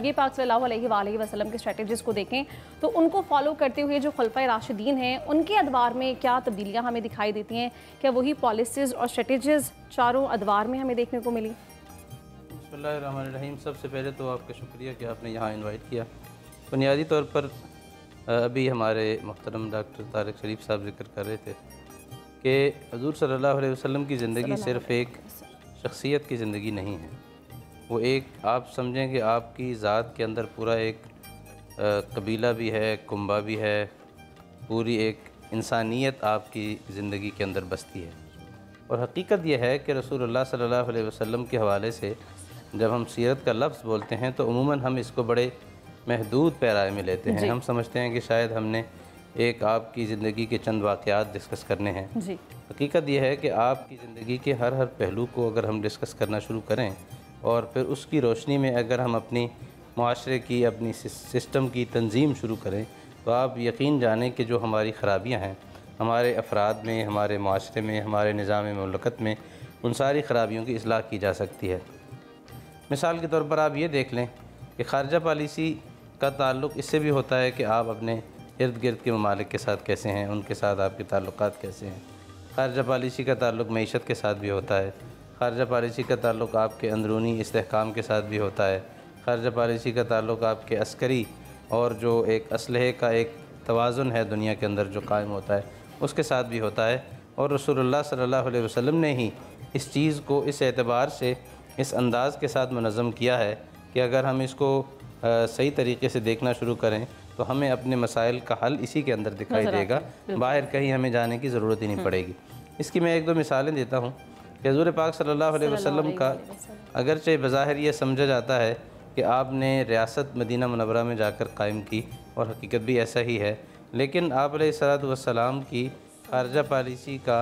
नबी पाक सल्लल्लाहु अलैहि वसल्लम के स्ट्रेटजीज़ को देखें तो उनको फॉलो करते हुए जो खुलफाए राशिदीन हैं उनके अदवार में क्या तब्दीलियाँ हमें दिखाई देती हैं? क्या वही पॉलिसीज़ और स्ट्रेटजीज़ चारों अदवार में हमें देखने को मिली? बिस्मिल्लाहिर्रहमानिर्रहीम। सबसे पहले तो आपका शुक्रिया कि आपने यहाँ इन्वाइट किया। बुनियादी तौर पर अभी हमारे मोहतरम डॉक्टर तारिक शरीफ साहब जिक्र कर रहे थे कि हुज़ूर सल्लल्लाहु अलैहि वसल्लम की ज़िंदगी सिर्फ़ एक शख्सियत की ज़िंदगी नहीं है, वो एक आप समझें कि आपकी ज़ात के अंदर पूरा एक कबीला भी है, कुंबा भी है, पूरी एक इंसानियत आपकी ज़िंदगी के अंदर बसती है। और हकीकत यह है कि रसूलुल्लाह सल्लल्लाहु अलैहि वसल्लम के हवाले से जब हम सीरत का लफ्ज़ बोलते हैं तो उमूमन हम इसको बड़े महदूद पैराए में लेते हैं। हम समझते हैं कि शायद हमने एक आपकी ज़िंदगी के चंद वाक़यात डिस्कस करने हैं। हकीकत यह है कि आपकी ज़िंदगी के हर पहलू को अगर हम डिस्कस करना शुरू करें और फिर उसकी रोशनी में अगर हम अपनी मुआशरे की, अपनी सिस्टम की तंजीम शुरू करें तो आप यकीन जानें कि जो हमारी ख़राबियाँ हैं हमारे अफराद में, हमारे मुआशरे में, हमारे निज़ाम मुमलकत में, उन सारी ख़राबियों की इस्लाह की जा सकती है। मिसाल के तौर पर आप ये देख लें कि ख़ारजा पॉलिसी का ताल्लुक़ इससे भी होता है कि आप अपने इर्द गिर्द के ममालिक के साथ कैसे हैं, उनके साथ आपके ताल्लुकात कैसे हैं। ख़ारजा पॉलिसी का ताल्लुक़ मईशत के साथ भी होता है। ख़ारजा पॉलिसी का ताल्लुक़ आपके अंदरूनी इस्तेहकाम के साथ भी होता है। ख़ारजा पॉलिसी का ताल्लुक़ आपके अस्करी और जो एक असलहे का एक तवाज़ुन है दुनिया के अंदर जो कायम होता है उसके साथ भी होता है। और रसूलुल्लाह सल्लल्लाहु अलैहि वसल्लम ने ही इस चीज़ को इस एतबार से, इस अंदाज़ के साथ मुनज़्ज़म किया है कि अगर हम इसको सही तरीके से देखना शुरू करें तो हमें अपने मसाइल का हल इसी के अंदर दिखाई देगा, बाहर कहीं हमें जाने की ज़रूरत ही नहीं पड़ेगी। इसकी मैं एक दो मिसालें देता हूँ कि हुज़ूर पाक सल्लल्लाहु अलैहि वसल्लम का अगरचे बज़ाहिर ये समझा जाता है कि आपने रियासत मदीना मुनव्वरा में जाकर कायम की और हकीकत भी ऐसा ही है, लेकिन आप अलैहिस्सलातु वस्सलाम की ख़ारजा पॉलिसी का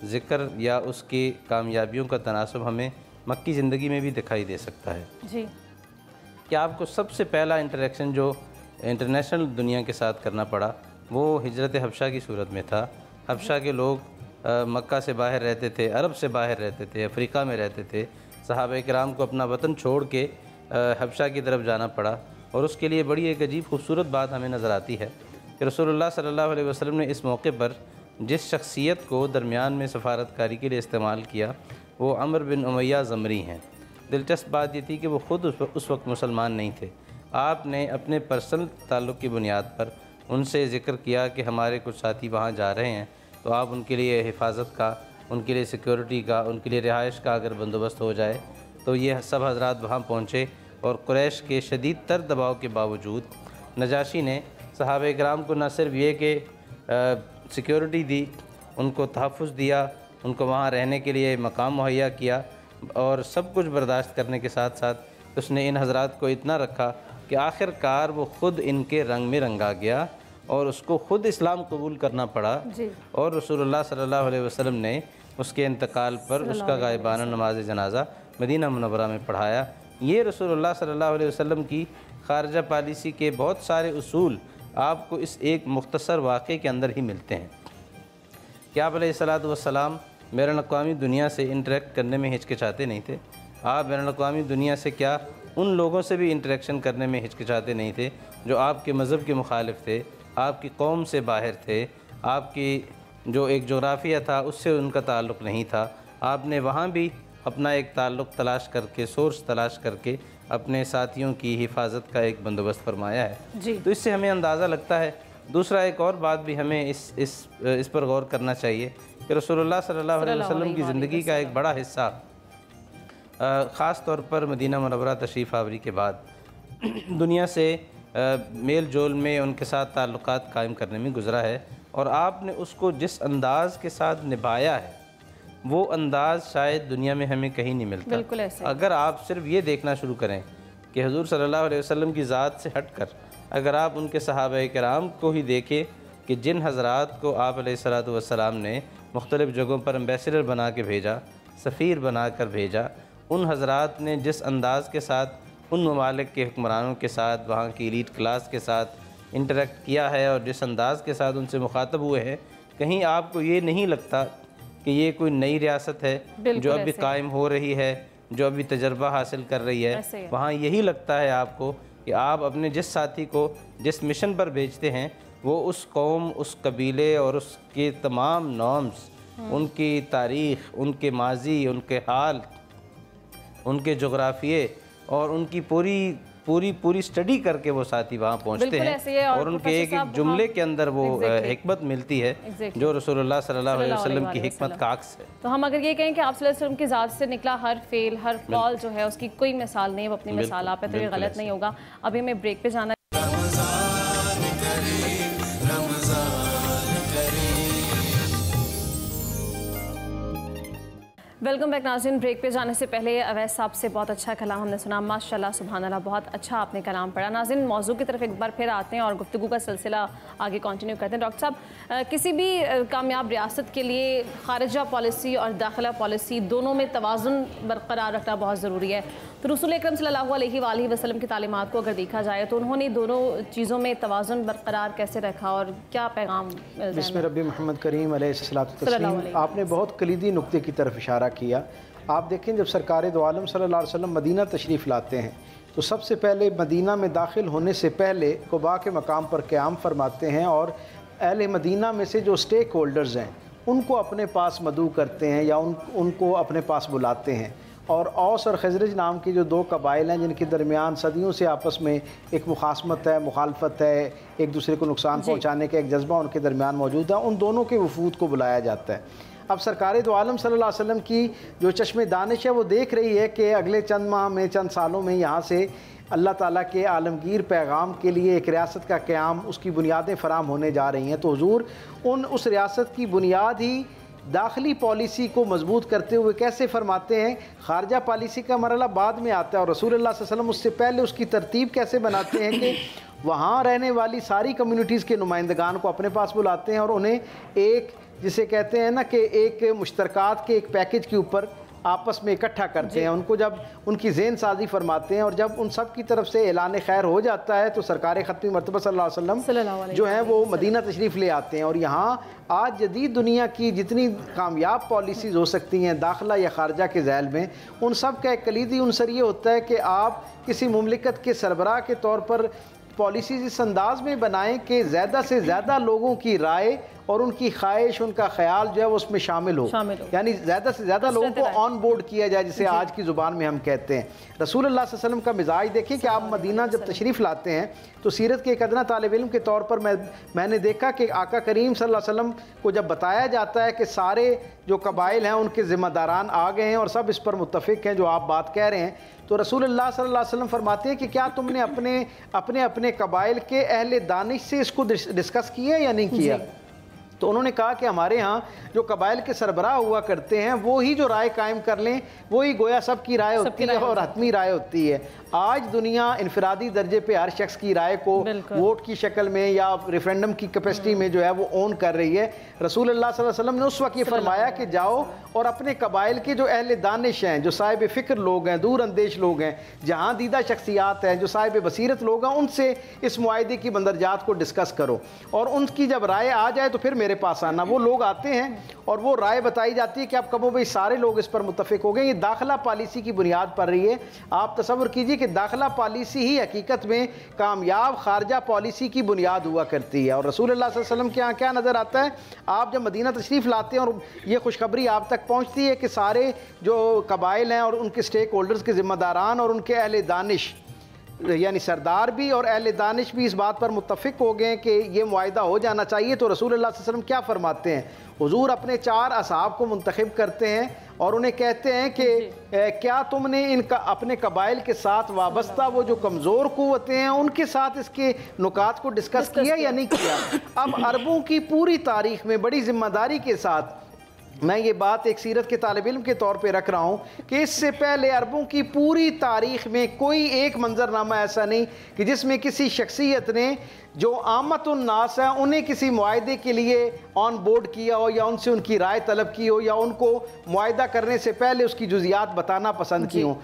ज़िक्र या उसकी कामयाबियों का तनासुब हमें मक्की ज़िंदगी में भी दिखाई दे सकता है। जी, कि आपको सबसे पहला इंटरेक्शन जो इंटरनेशनल दुनिया के साथ करना पड़ा वो हिजरत हबशा की सूरत में था। हबशा के लोग मक्का से बाहर रहते थे, अरब से बाहर रहते थे, अफ्रीका में रहते थे। सहाबा किराम को अपना वतन छोड़ के हबशा की तरफ जाना पड़ा और उसके लिए बड़ी एक अजीब खूबसूरत बात हमें नज़र आती है कि रसूलुल्लाह सल्लल्लाहु अलैहि वसल्लम ने इस मौके पर जिस शख्सियत को दरमियान में सफारतकारी के लिए इस्तेमाल किया वो अमर बिन उमैया ज़मरी हैं। दिलचस्प बात ये थी कि वो ख़ुद उस वक्त मुसलमान नहीं थे। आपने अपने पर्सनल ताल्लुक़ की बुनियाद पर उनसे ज़िक्र किया कि हमारे कुछ साथी वहाँ जा रहे हैं तो आप उनके लिए हिफाजत का, उनके लिए सिक्योरिटी का, उनके लिए रिहाइश का अगर बंदोबस्त हो जाए। तो ये सब हज़रात वहाँ पहुँचे और कुरैश के शदीद तर दबाव के बावजूद नजाशी ने सहाबा किराम को न सिर्फ ये कि सिक्योरिटी दी, उनको तहफ़्फ़ुज़ दिया, उनको वहाँ रहने के लिए मकाम मुहैया किया और सब कुछ बर्दाश्त करने के साथ साथ उसने इन हज़रात को इतना रखा कि आखिरकार वो ख़ुद इनके रंग में रंगा गया और उसको ख़ुद इस्लाम कबूल करना पड़ा। और रसूलुल्लाह सल्लल्लाहु अलैहि वसल्लम ने उसके इंतकाल पर उसका गायबाना नमाज जनाजा मदीना मुनव्वरा में पढ़ाया। ये रसूलुल्लाह सल्लल्लाहु अलैहि वसल्लम की ख़ारजा पॉलिसी के बहुत सारे उसूल आपको इस एक मुख्तसर वाक़े के अंदर ही मिलते हैं कि आप अलैहिस्सलातु वस्सलाम बैनुल-अक़वामी दुनिया से इंटरेक्ट करने में हिचकिचाते नहीं थे। आप बैनुल-अक़वामी दुनिया से क्या उन लोगों से भी इंटरेक्शन करने में हिचकिचाते नहीं थे जो आपके मज़हब के मुखालिफ थे, आपकी कौम से बाहर थे, आपकी जो एक जोग्राफिया था उससे उनका ताल्लुक़ नहीं था। आपने वहाँ भी अपना एक ताल्लुक़ तलाश करके, सोर्स तलाश करके अपने साथियों की हिफाजत का एक बंदोबस्त फरमाया है। तो इससे हमें अंदाज़ा लगता है। दूसरा एक और बात भी हमें इस पर गौर करना चाहिए कि रसूलुल्लाह सल्लल्लाहु अलैहि वसल्लम की ज़िंदगी का एक बड़ा हिस्सा ख़ास तौर पर मदीना मुनव्वरा तशरीफ़ आवरी के बाद दुनिया से मेल जोल में उनके साथ ताल्लुकात कायम करने में गुज़रा है और आपने उसको जिस अंदाज़ के साथ निभाया है वो अंदाज़ शायद दुनिया में हमें कहीं नहीं मिलता। बिल्कुल ऐसे। अगर आप सिर्फ ये देखना शुरू करें कि हुज़ूर सल्लल्लाहु अलैहि वसल्लम की ज़ात से हट कर अगर आप उनके सहाबा किराम को ही देखें कि जिन हज़रात को आप अलैहिस्सलातु वस्सलाम ने मुख्तलिफ़ जगहों पर एम्बेसडर बना के भेजा, सफ़ीर बना कर भेजा, उन हज़रात ने जिस अंदाज़ के साथ उन ममालिक के हुक्मरानों के साथ, वहाँ की एलीट क्लास के साथ इंटरेक्ट किया है और जिस अंदाज़ के साथ उनसे मुखातब हुए हैं, कहीं आपको ये नहीं लगता कि ये कोई नई रियासत है जो अभी कायम हो रही है, जो अभी तजर्बा हासिल कर रही है। वहाँ यही लगता है आपको کہ آپ اپنے جس ساتھی کو جس مشن پر بھیجتے ہیں وہ اس قوم، اس قبیلے اور اس کے تمام نارمز، ان کی تاریخ، ان کے ماضی، ان کے حال، ان کے جغرافیے اور ان کی پوری سٹڈی کر کے وہ ساتھی وہاں پہنچتے ہیں، اور ان کے ایک ایک جملے کے اندر وہ حکمت ملتی ہے جو رسول اللہ صلی اللہ علیہ وسلم کی حکمت کا عکس ہے۔ تو ہم اگر یہ کہیں کہ آپ صلی اللہ علیہ وسلم کی ذات سے نکلا ہر فعل، ہر قول جو ہے اس کی کوئی مثال نہیں، وہ اپنی مثال آپ ہے، تو یہ غلط نہیں ہوگا۔ ابھی ہمیں بریک پہ جانا ہے۔ ویلکم بیک ناظرین۔ بریک پہ جانے سے پہلے اویس صاحب سے بہت اچھا کلام ہم نے سنا، ماشاءاللہ سبحان اللہ، بہت اچھا آپ نے کلام پڑھا۔ ناظرین موضوع کی طرف ایک بار پھر آتے ہیں اور گفتگو کا سلسلہ آگے کنٹینیو کرتے ہیں۔ ڈاکٹر صاحب، کسی بھی کامیاب ریاست کے لیے خارجہ پالیسی اور داخلہ پالیسی دونوں میں توازن برقرار رکھنا بہت ضروری ہے۔ تو رسول اکرم صلی اللہ علیہ وآلہ وسلم کی تعلیمات کو اگر دیکھا جائے تو انہوں نے دونوں چیزوں میں توازن برقرار کیسے رکھا اور کیا پیغام؟ بسم ربی محمد کریم علیہ السلام۔ آپ نے بہت کلیدی نقطے کی طرف اشارہ کیا۔ آپ دیکھیں جب سرکار دو عالم صلی اللہ علیہ وسلم مدینہ تشریف لاتے ہیں تو سب سے پہلے مدینہ میں داخل ہونے سے پہلے قباء کے مقام پر قیام فرماتے ہیں اور اہل مدینہ میں سے جو سٹیک ہولڈرز ہیں ان کو اپنے پاس مدعو کرتے ہیں یا ان کو اپنے پاس بلاتے ہیں، اور اوس اور خزرج نام کی جو دو قبائل ہیں جن کے درمیان صدیوں سے آپس میں ایک مخاصمت ہے، مخالفت ہے، ایک دوسرے کو نقصان پہنچانے کا ایک جذبہ ان کے درمیان موجود ہے، ان دونوں کے وفود کو بلایا جاتا ہے۔ اب سرکار دو عالم صلی اللہ علیہ وسلم کی جو چشم دانش ہے وہ دیکھ رہی ہے کہ اگلے چند ماہ میں، چند سالوں میں یہاں سے اللہ تعالیٰ کے عالمگیر پیغام کے لیے ایک ریاست کا قیام، اس کی بنیادیں فراہم ہونے جا رہی ہیں۔ تو حضور اس ریاست کی بنیاد ہی داخلی پالیسی کو مضبوط کرتے ہوئے کیسے فرماتے ہیں؟ خارجہ پالیسی کا مرحلہ بعد میں آتا ہے اور رسول اللہ صلی اللہ علیہ وسلم اس سے پہلے اس کی ترتیب کیسے بناتے ہیں کہ وہاں رہنے والی ساری کمیونٹیز کے نمائندگان کو اپنے پاس بلاتے ہیں اور انہیں ایک جسے کہتے ہیں نا کہ ایک مشترکات کے ایک پیکج کے اوپر آپس میں اکٹھا کرتے ہیں، ان کو جب ان کی ذہن سازی فرماتے ہیں اور جب ان سب کی طرف سے اعلان خیر ہو جاتا ہے تو سرکار ختمی مرتبہ صلی اللہ علیہ وسلم جو ہیں وہ مدینہ تشریف لے آتے ہیں۔ اور یہاں آج جدید دنیا کی جتنی کامیاب پالیسیز ہو سکتی ہیں داخلہ یا خارجہ کے ذیل میں، ان سب کا ایک کلیدی عنصر یہ ہوتا ہے کہ آپ کسی مملکت کے سربراہ کے طور پر پالیسیز اس انداز میں بنائیں کہ زیادہ سے زیادہ لوگوں کی رائے اور ان کی خواہش، ان کا خیال جو ہے وہ اس میں شامل ہو، یعنی زیادہ سے زیادہ لوگوں کو آن بورڈ کیا جائے، جسے آج کی زبان میں ہم کہتے ہیں۔ رسول اللہ صلی اللہ علیہ وسلم کا مزاج دیکھیں کہ آپ مدینہ جب تشریف لاتے ہیں تو سیرت کے ایک ادنا طالب علم کے طور پر میں نے دیکھا کہ آقا کریم صلی اللہ علیہ وسلم کو جب بتایا جاتا ہے کہ سارے جو قبائل ہیں ان کے ذمہ داران آ گئے ہیں اور سب اس پر متفق ہیں جو آپ بات کہہ رہے ہیں، تو رسول اللہ صلی اللہ علیہ وسلم فرماتے ہیں کہ کیا تم نے اپنے قبائل کے اہل دانش سے اس کو ڈسکس کیا یا نہیں کیا؟ تو انہوں نے کہا کہ ہمارے ہاں جو قبائل کے سربراہ ہوا کرتے ہیں وہی جو رائے قائم کر لیں وہی گویا سب کی رائے ہوتی ہے اور حتمی رائے ہوتی ہے۔ آج دنیا انفرادی درجے پہ ہر شخص کی رائے کو ووٹ کی شکل میں یا ریفرینڈم کی کیپیسٹی میں جو ہے وہ اون کر رہی ہے۔ رسول اللہ صلی اللہ علیہ وسلم نے اس وقت یہ فرمایا کہ جاؤ اور اپنے قبائل کے جو اہل دانش ہیں، جو صاحب فکر لوگ ہیں، دور اندیش لوگ ہیں، جہاں دیدہ شخصیات ہیں، جو صاحب بصیرت لوگ ہیں، ان سے اس معاہدے کی مندرجات کو ڈسکس کرو اور ان کی جب رائے آ جائے تو پھر میرے پاس آنا۔ وہ لوگ آتے ہیں اور وہ رائے بتائی جاتی ہے کہ اب کم و بیش سارے لوگ اس پر متفق ہو گئے۔ یہ داخلہ پالیسی کی بنیاد پر رہی ہے۔ آپ تصور کیجئے کہ داخلہ پالیسی ہی حقیقت میں کامیاب خارجہ پالیسی کی بنیاد ہوا کرتی ہے۔ اور رسول اللہ صلی اللہ علیہ وسلم کے یہاں کیا نظر آتا ہے؟ آپ جب مدینہ تشریف لاتے ہیں اور یہ خوشخبری آپ تک پہنچتی ہے کہ سارے جو قبائل ہیں اور ان کے سٹیک ہولڈرز کے ذمہ داران اور ان کے اہل دانش یعنی سردار بھی اور اہل دانش بھی اس بات پر متفق ہو گئے کہ یہ معاہدہ ہو جانا چاہیے، تو رسول اللہ صلی اللہ علیہ وسلم کیا فرماتے ہیں؟ حضور اپنے 4 اصحاب کو منتخب کرتے ہیں اور انہیں کہتے ہیں کہ کیا تم نے اپنے قبائل کے ساتھ وابستہ وہ جو کمزور قوتیں ہیں ان کے ساتھ اس کے نکات کو ڈسکس کیا یا نہیں کیا؟ اب عربوں کی پوری تاریخ میں بڑی ذمہ داری کے ساتھ میں یہ بات ایک سیرت کے طالب علم کے طور پہ رکھ رہا ہوں کہ اس سے پہلے عربوں کی پوری تاریخ میں کوئی ایک منظرنامہ ایسا نہیں کہ جس میں کسی شخصیت نے جو عامت الناس ہیں انہیں کسی معاہدے کے لیے آن بورڈ کیا ہو یا ان سے ان کی رائے طلب کی ہو یا ان کو معاہدہ کرنے سے پہلے اس کی جزیات بتانا پسند کی ہوں۔